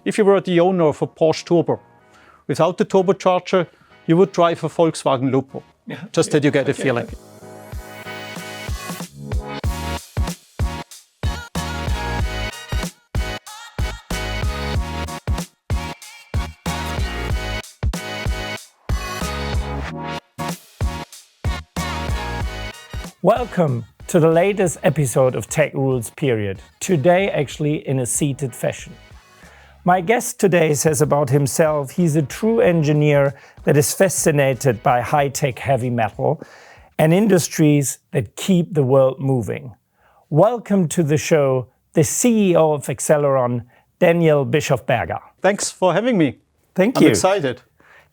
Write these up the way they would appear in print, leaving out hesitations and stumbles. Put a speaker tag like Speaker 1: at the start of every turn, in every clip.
Speaker 1: if you were the owner of a Porsche Turbo, without the turbocharger, you would drive a Volkswagen Lupo. Yeah. Just that you get a feeling. Okay.
Speaker 2: Welcome to the latest episode of Tech.Rulez.Period. Today actually in a seated fashion. My guest today says about himself, he's a true engineer that is fascinated by high-tech heavy metal and industries that keep the world moving. Welcome to the show, the CEO of Accelleron, Daniel Bischofberger.
Speaker 1: Thanks for having me.
Speaker 2: Thank you.
Speaker 1: I'm excited.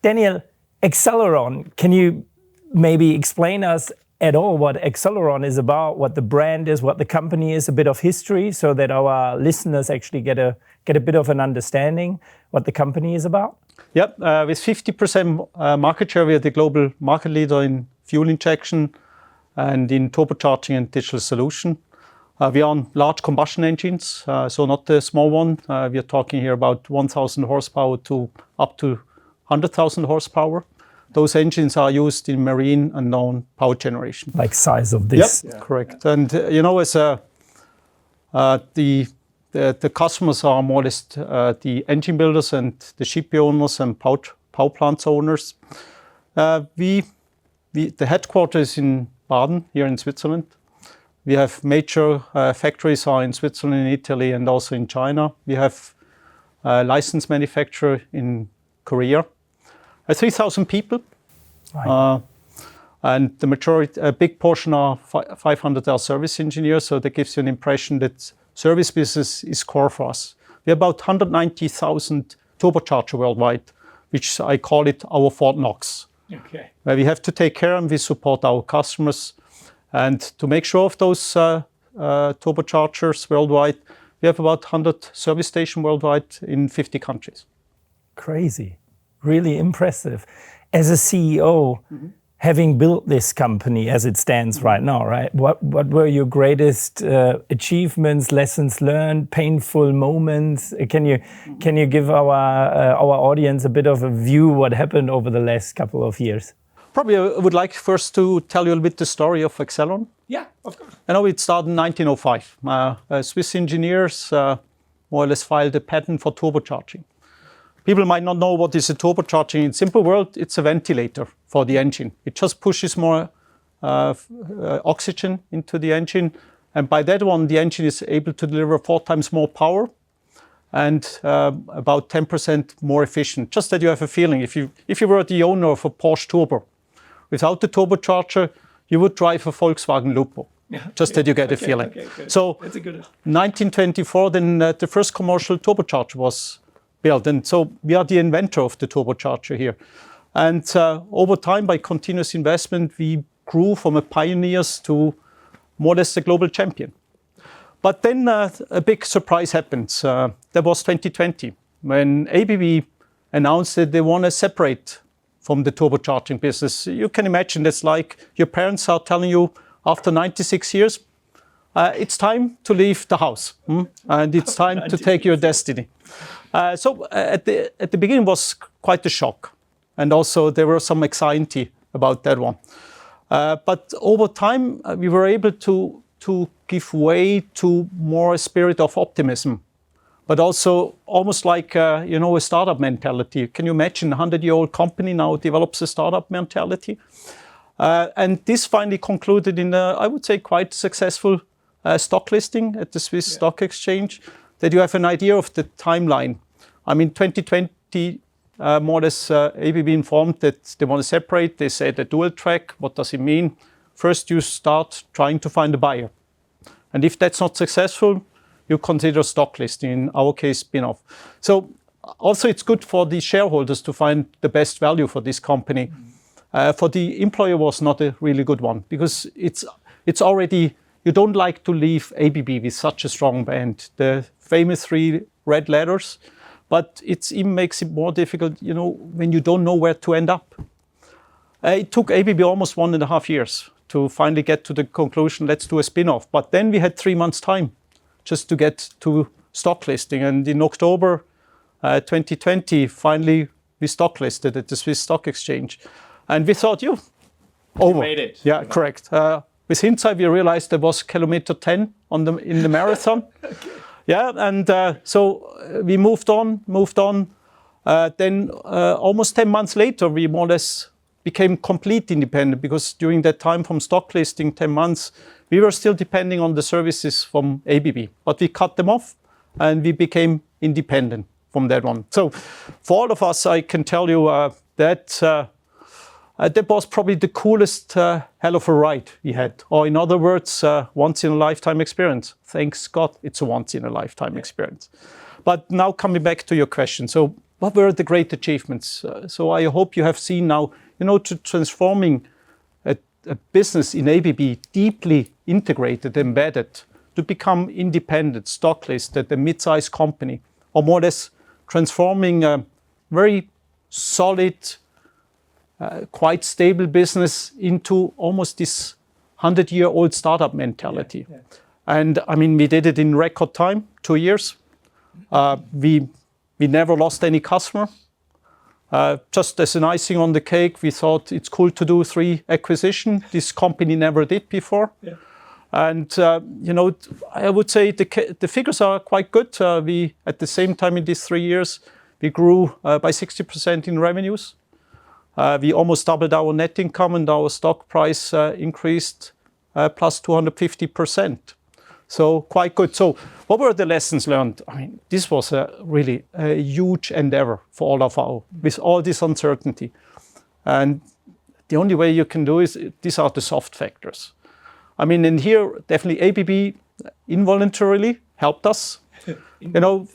Speaker 2: Daniel, Accelleron, can you maybe explain us at all what Accelleron is about, what the brand is, what the company is, a bit of history, so that our listeners actually get a bit of an understanding what the company is about?
Speaker 1: Yep, with 50% market share, we are the global market leader in fuel injection and in turbocharging and digital solution. We are on large combustion engines, so not the small one. We are talking here about 1,000 horsepower to up to 100,000 horsepower. Those engines are used in marine and non-power generation.
Speaker 2: Like size of this.
Speaker 1: Yep, yeah. Correct. And you know, as the customers are more or less the engine builders and the ship owners and power plants owners. The headquarters is in Baden, here in Switzerland. We have major factories are in Switzerland, in Italy, and also in China. We have a licensed manufacturer in Korea. 3,000 people, right. And the majority, a big portion are 500 are service engineers, so that gives you an impression that service business is core for us. We have about 190,000 turbocharger worldwide, which I call it our Fort Knox. Okay. Where we have to take care and we support our customers. And to make sure of those turbochargers worldwide, we have about 100 service stations worldwide in 50 countries.
Speaker 2: Crazy. Really impressive. As a CEO, having built this company as it stands right now, right? What were your greatest achievements, lessons learned, painful moments? Can you give our audience a bit of a view what happened over the last couple of years?
Speaker 1: Probably I would like first to tell you a little bit the story of Accelleron.
Speaker 2: Yeah, of course.
Speaker 1: I know it started in 1905. Swiss engineers more or less filed a patent for turbocharging. People might not know what is a turbocharging. In simple world, it's a ventilator for the engine. It just pushes more oxygen into the engine. And by that one, the engine is able to deliver 4 times more power and about 10% more efficient. Just that you have a feeling. If you were the owner of a Porsche Turbo, without the turbocharger, you would drive a Volkswagen Lupo. Yeah, just that you get a feeling. Okay, so, that's a good 1924, then the first commercial turbocharger was built. And so we are the inventor of the turbocharger here. And over time, by continuous investment, we grew from a pioneers to more or less a global champion. But then a big surprise happened. That was 2020, when ABB announced that they want to separate from the turbocharging business. You can imagine that's like your parents are telling you after 96 years, it's time to leave the house. And it's time to take your destiny. So at the beginning was quite a shock. And also there was some anxiety about that one. But over time, we were able to give way to more a spirit of optimism. But also almost like, a startup mentality. Can you imagine a 100-year-old company now develops a startup mentality? And this finally concluded in I would say, quite successful stock listing at the Swiss Stock Exchange, that you have an idea of the timeline. I mean, 2020, more or less, ABB informed that they want to separate. They said a dual track. What does it mean? First, you start trying to find a buyer. And if that's not successful, you consider stock listing, in our case, spin-off. So also it's good for the shareholders to find the best value for this company. For the employer was not a really good one, because it's already, you don't like to leave ABB with such a strong brand. The famous 3 red letters, but it even makes it more difficult, when you don't know where to end up. It took ABB almost 1.5 years to finally get to the conclusion, let's do a spin-off. But then we had 3 months time just to get to stock listing. And in October 2020, finally we stock listed at the Swiss Stock Exchange. And we thought, over.
Speaker 2: Made it.
Speaker 1: Yeah, correct. With hindsight, we realized there was kilometer 10 in the marathon. Okay. Yeah, and so we moved on. Then almost 10 months later, we more or less became complete independent, because during that time from stock listing, 10 months, we were still depending on the services from ABB. But we cut them off and we became independent from that one. So for all of us, I can tell you that was probably the coolest hell of a ride we had. Or in other words, once in a lifetime experience. Thanks God, it's a once in a lifetime experience. But now coming back to your question. So what were the great achievements? So I hope you have seen now, to transforming a business in ABB, deeply integrated, embedded, to become independent, stock listed, a mid-sized company, or more or less transforming a very solid, quite stable business into almost this 100-year-old startup mentality. Yeah. And I mean, we did it in record time, 2 years. We never lost any customer. Just as an icing on the cake, we thought it's cool to do 3 acquisitions. This company never did before. Yeah. And, I would say the figures are quite good. We, at the same time in these 3 years, we grew by 60% in revenues. We almost doubled our net income, and our stock price increased plus 250%. So quite good. So what were the lessons learned? I mean, this was really a huge endeavor for all of our, with all this uncertainty. And the only way you can do is, these are the soft factors. I mean, in here, definitely ABB involuntarily helped us. More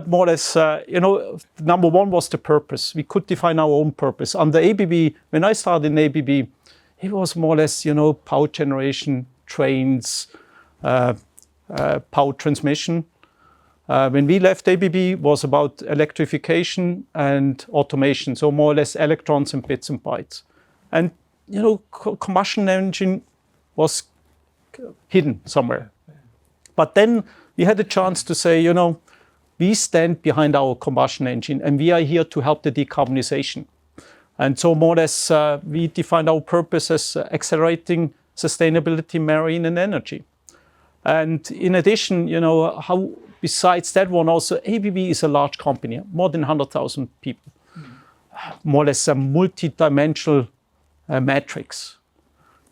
Speaker 1: or less, number one was the purpose. We could define our own purpose. Under ABB, when I started in ABB, it was more or less, power generation, trains, power transmission. When we left ABB, it was about electrification and automation, so more or less electrons and bits and bytes. And, combustion engine was hidden somewhere. But then we had a chance to say, we stand behind our combustion engine and we are here to help the decarbonization. And so more or less, we defined our purpose as accelerating sustainability, marine and energy. And in addition, how besides that one also, ABB is a large company, more than 100,000 people. More or less a multi-dimensional matrix.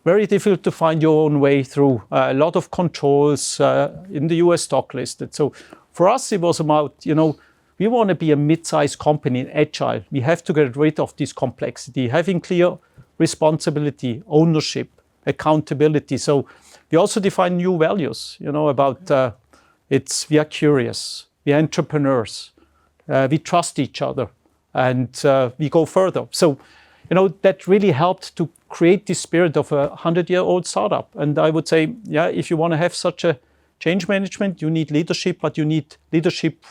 Speaker 1: Very difficult to find your own way through. A lot of controls in the US stock listed. So for us, it was about, we want to be a mid-sized company, agile. We have to get rid of this complexity, having clear responsibility, ownership, accountability. So we also define new values, about we are curious, we are entrepreneurs, we trust each other, and we go further. So, that really helped to create this spirit of a 100-year-old startup. And I would say, if you want to have such a change management, you need leadership, but you need leadership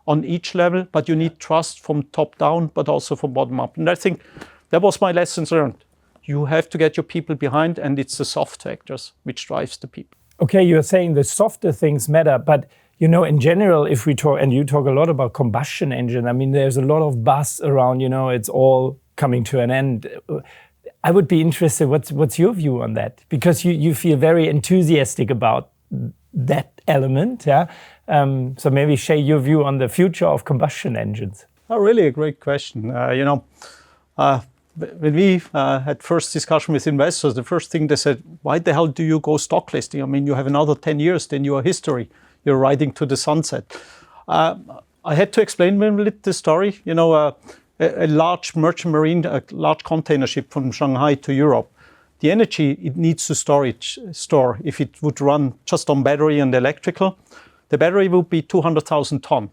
Speaker 1: on each level, but you need trust from top down, but also from bottom up. And I think that was my lessons learned. You have to get your people behind, and it's the soft factors which drives the people.
Speaker 2: Okay, you're saying the softer things matter, but in general, if we talk, and you talk a lot about combustion engine, I mean, there's a lot of buzz around, it's all coming to an end. I would be interested, what's your view on that? Because you feel very enthusiastic about that element, yeah? So maybe share your view on the future of combustion engines.
Speaker 1: Oh, really a great question. When we had first discussion with investors, the first thing they said, why the hell do you go stock listing? I mean, you have another 10 years, then you are history. You're riding to the sunset. I had to explain them a little the story. A large merchant marine, a large container ship from Shanghai to Europe. The energy it needs to store, if it would run just on battery and electrical, the battery would be 200,000 tons.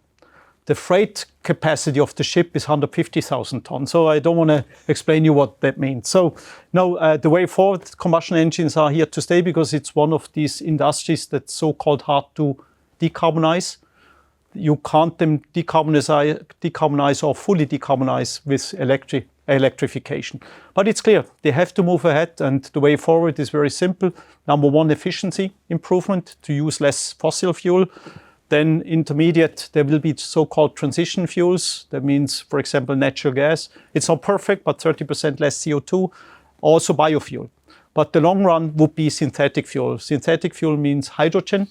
Speaker 1: The freight capacity of the ship is 150,000 tons. So I don't want to explain you what that means. So no, the way forward, combustion engines are here to stay because it's one of these industries that's so-called hard to decarbonize. You can't decarbonize or fully decarbonize with electrification. But it's clear, they have to move ahead, and the way forward is very simple. Number one, efficiency improvement, to use less fossil fuel. Then intermediate, there will be so-called transition fuels. That means, for example, natural gas. It's not perfect, but 30% less CO2. Also biofuel. But the long run would be synthetic fuel. Synthetic fuel means hydrogen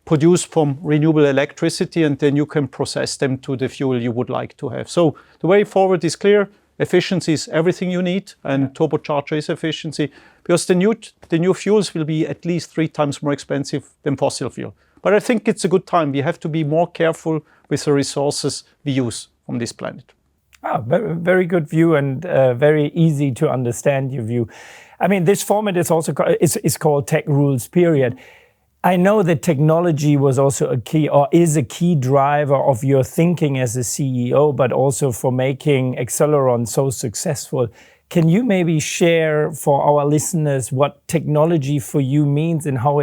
Speaker 1: produced from renewable electricity, and then you can process them to the fuel you would like to have. So the way forward is clear. Efficiency is everything you need, and turbocharger is efficiency, because the new fuels will be at least 3 times more expensive than fossil fuel. But I think it's a good time. We have to be more careful with the resources we use on this planet.
Speaker 2: Very good view, and very easy to understand your view. I mean, this format is also is called Tech.Rulez.Period. I know that technology was also a key, or is a key driver of your thinking as a CEO, but also for making Accelleron so successful. Can you maybe share for our listeners what technology for you means and how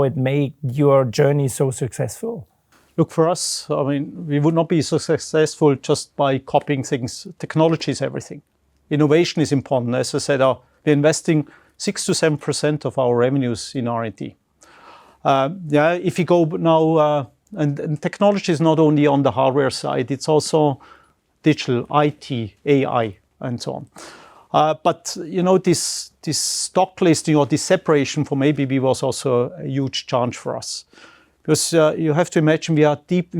Speaker 2: it made your journey so successul?
Speaker 1: Look, for us, I mean, we would not be so successful just by copying things. Technology is everything. Innovation is important. As I said, we're investing 6 to 7% of our revenues in R&D. If you go now, and technology is not only on the hardware side, it's also digital, IT, AI, and so on. But you know, this stock listing or this separation from ABB was also a huge challenge for us, because you have to imagine we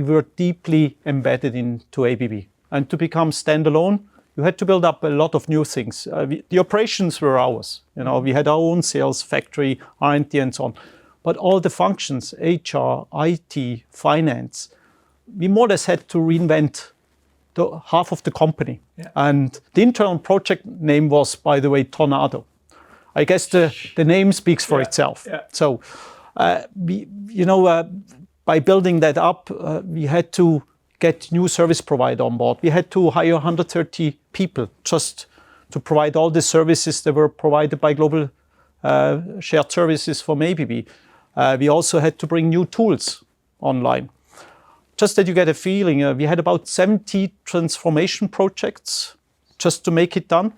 Speaker 1: were deeply embedded into ABB, and to become standalone, you had to build up a lot of new things. The operations were ours. You know, we had our own sales factory, R&D, and so on. But all the functions, HR, IT, finance, we more or less had to reinvent half of the company. Yeah. And the internal project name was, by the way, Tornado. I guess the name speaks for itself. Yeah. So, by building that up, we had to get new service provider on board. We had to hire 130 people just to provide all the services that were provided by global shared services from ABB. We also had to bring new tools online. Just that you get a feeling, we had about 70 transformation projects just to make it done.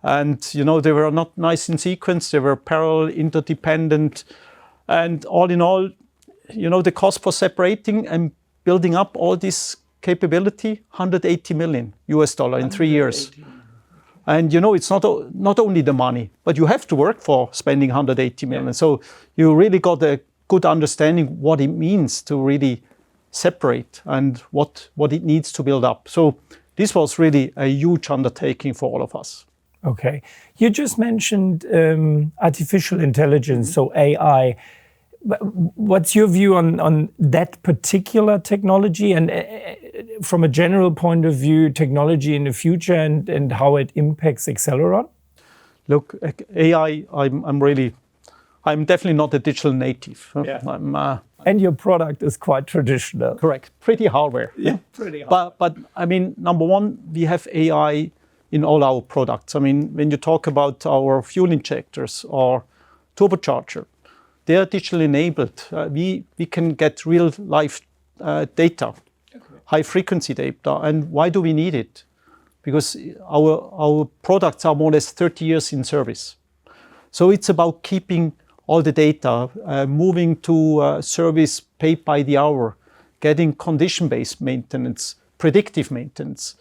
Speaker 1: And, you know, they were not nice in sequence. They were parallel, interdependent. And all in all, you know, the cost for separating and building up all this capability, $180 million in 3 years. And you know, it's not only the money, but you have to work for spending $180 million. Yeah. So you really got a good understanding what it means to really separate and what it needs to build up. So this was really a huge undertaking for all of us.
Speaker 2: Okay. You just mentioned artificial intelligence, so AI. What's your view on that particular technology, and from a general point of view, technology in the future and how it impacts Accelleron?
Speaker 1: Look, AI, I'm definitely not a digital native. Yeah.
Speaker 2: And your product is quite traditional.
Speaker 1: Correct. Pretty hardware.
Speaker 2: Yeah, pretty hardware.
Speaker 1: But I mean, number one, we have AI in all our products. I mean, when you talk about our fuel injectors or turbocharger, they are digitally enabled. We can get real life data, okay, high frequency data. And why do we need it? Because our products are more or less 30 years in service. So it's about keeping all the data, moving to service paid by the hour, getting condition-based maintenance, predictive maintenance.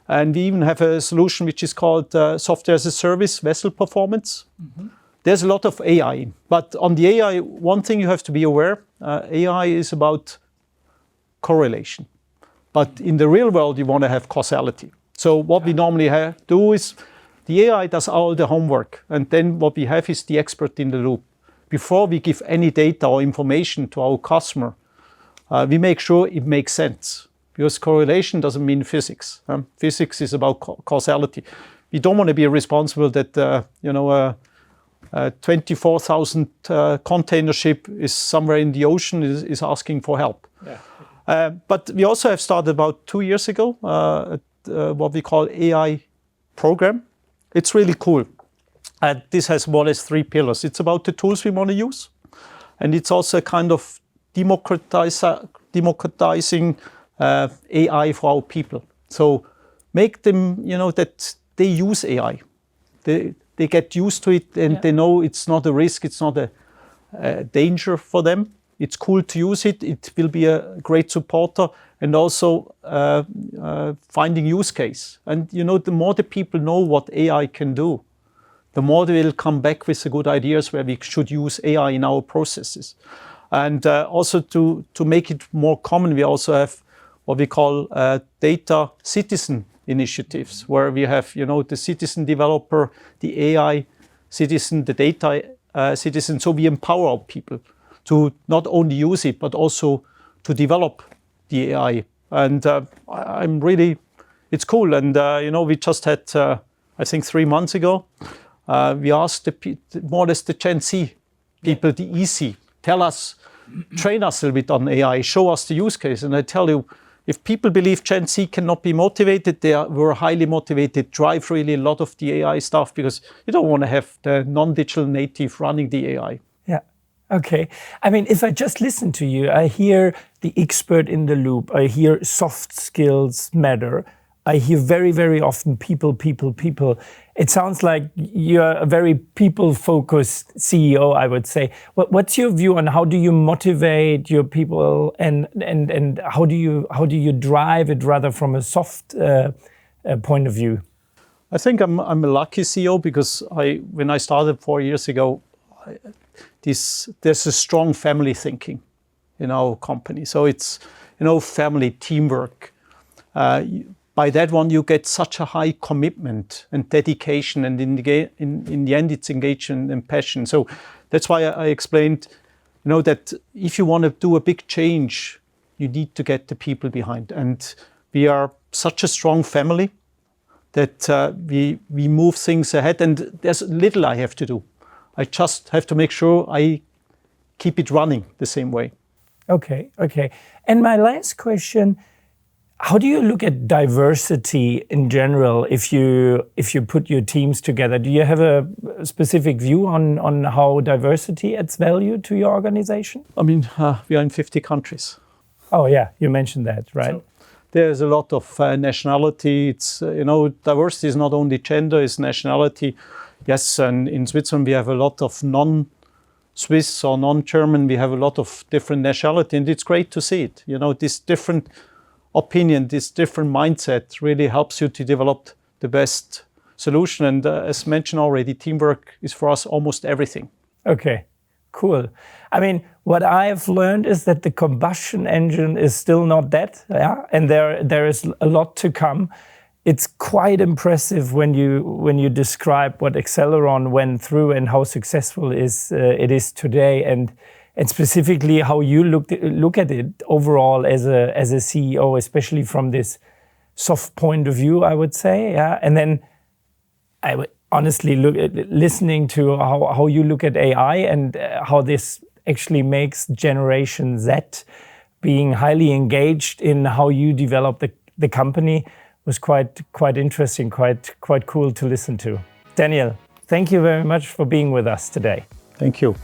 Speaker 1: And we even have a solution which is called software as a service, vessel performance. Mm-hmm. There's a lot of AI, but on the AI, one thing you have to be aware, AI is about correlation. But in the real world, you want to have causality. So what we normally do is the AI does all the homework, and then what we have is the expert in the loop. Before we give any data or information to our customer, we make sure it makes sense, because correlation doesn't mean physics. Physics is about causality. We don't want to be responsible that, 24,000 container ship is somewhere in the ocean is asking for help. Yeah. But we also have started about 2 years ago what we call AI program. It's really cool. And this has more or less 3 pillars. It's about the tools we want to use. And it's also a kind of democratizing AI for our people. So make them, that they use AI. They get used to it, and they know it's not a risk, it's not a danger for them. it's cool to use it. It will be a great supporter, and also finding use case. And the more the people know what AI can do, the more they will come back with the good ideas where we should use AI in our processes. And also to make it more common, we also have what we call data citizen initiatives, where we have the citizen developer, the AI citizen, the data citizen. So we empower our people to not only use it, but also to develop the AI. And I'm really, it's cool. And we just had, I think 3 months ago, we asked more or less the Gen Z people, the EC, train us a little bit on AI, show us the use case. And I tell you, if people believe Gen Z cannot be motivated, they were highly motivated, drive really a lot of the AI stuff, because you don't want to have the non-digital native running the AI.
Speaker 2: Yeah. Okay. I mean, if I just listen to you, I hear the expert in the loop. I hear soft skills matter. I hear very, very often people. It sounds like you're a very people-focused CEO, I would say. What's your view on how do you motivate your people, and how do you drive it rather from a soft point of view?
Speaker 1: I think I'm a lucky CEO, because when I started 4 years ago, there's a strong family thinking in our company. So it's family teamwork. By that one, you get such a high commitment and dedication, and in the end, it's engagement and passion. So that's why I explained, that if you want to do a big change, you need to get the people behind. And we are such a strong family that we move things ahead. And there's little I have to do. I just have to make sure I keep it running the same way.
Speaker 2: Okay. And my last question. How do you look at diversity in general if you put your teams together? Do you have a specific view on how diversity adds value to your organization?
Speaker 1: I mean, we are in 50 countries.
Speaker 2: Oh yeah, you mentioned that, right? So
Speaker 1: there's a lot of nationality. It's diversity is not only gender, it's nationality. Yes, and in Switzerland we have a lot of non-Swiss or non-German. We have a lot of different nationality, and it's great to see it. This different opinion, this different mindset really helps you to develop the best solution. And as mentioned already, teamwork is for us almost everything.
Speaker 2: Okay, cool. I mean, what I've learned is that the combustion engine is still not dead, yeah? And there is a lot to come. It's quite impressive when you describe what Accelleron went through and how successful it is today, and specifically how you look at it overall as a CEO, especially from this soft point of view, I would say. Yeah, and then I would honestly listening to how you look at AI and how this actually makes Generation Z being highly engaged in how you develop the company was quite interesting, quite cool to listen to. Daniel, thank you very much for being with us today.
Speaker 1: Thank you.